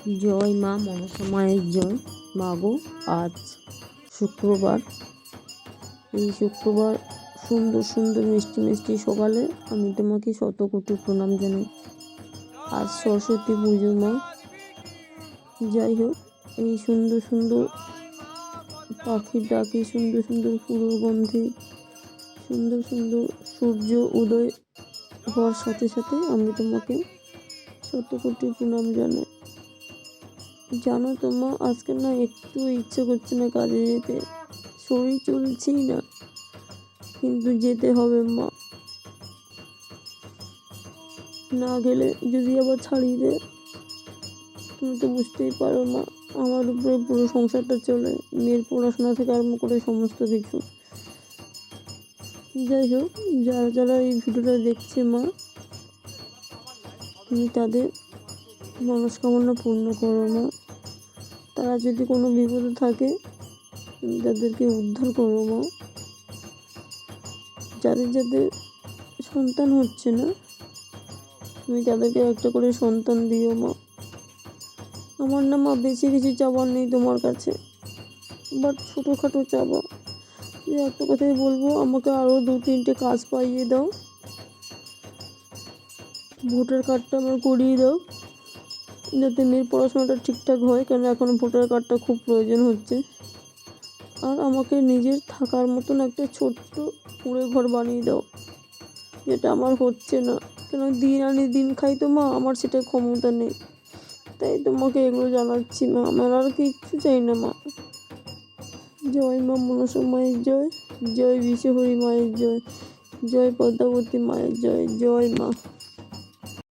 জয় মা মনসা মায়ের জয়। মা গো, আজ শুক্রবার। এই শুক্রবার সুন্দর সুন্দর মিষ্টি মিষ্টি সকালে আমি তোমাকে শত কোটি প্রণাম জানাই। আজ সরস্বতী পুজো মা। যাই হোক, এই সুন্দর সুন্দর পাখির ডাকে, সুন্দর সুন্দর ফুলের গন্ধে, সুন্দর সুন্দর সূর্য উদয় হওয়ার সাথে সাথে আমি তোমাকে শত কোটি প্রণাম জানাই। জানো তো মা, আজকে না একটু ইচ্ছে করছে না কাজে যেতে, শরীর চলছেই না, কিন্তু যেতে হবে মা। না গেলে যদি আবার ছাড়িয়ে দেয়, তুমি তো বুঝতেই পারো মা, আমার উপরে পুরো সংসারটা চলে, মেয়ের পড়াশোনা থেকে আরম্ভ করে সমস্ত কিছু। যাই হোক, যারা যারা এই ভিডিওটা দেখছে মা, তুমি তাদের মনস্কামনা পূর্ণ করো মা। তারা যদি কোনো বিপদে থাকে, তুমি তাদেরকে উদ্ধার করো মা। যাদের যাদের সন্তান হচ্ছে না, তুমি তাদেরকে একটা করে সন্তান দিও মা। আমার না মা বেশি কিছু চাবার নেই তোমার কাছে, বাট ছোটোখাটো চাবা। যে একটা কথাই বলবো, আমাকে আরও 2-3টে কাজ পাইয়ে দাও, ভোটার কার্ডটা আমার করিয়ে দাও, যাতে মেয়ের পড়াশোনাটা ঠিকঠাক হয়, কারণ এখন ভোটার কার্ডটা খুব প্রয়োজন হচ্ছে। আর আমাকে নিজের থাকার মতন একটা ছোট্ট কুঁড়ে ঘর বানিয়ে দাও, যেটা আমার হচ্ছে না। কেন দিন আনি দিন খাই তো মা, আমার সেটা ক্ষমতা নেই। তাই তোমাকে এগুলো জানাচ্ছি মা, আমার আর কিচ্ছু চাই না মা। জয় মা মনসা মায়ের জয়, জয় বিশ্বহরি মায়ের জয়, জয় পদ্মাবতী মায়ের জয়, জয় মা।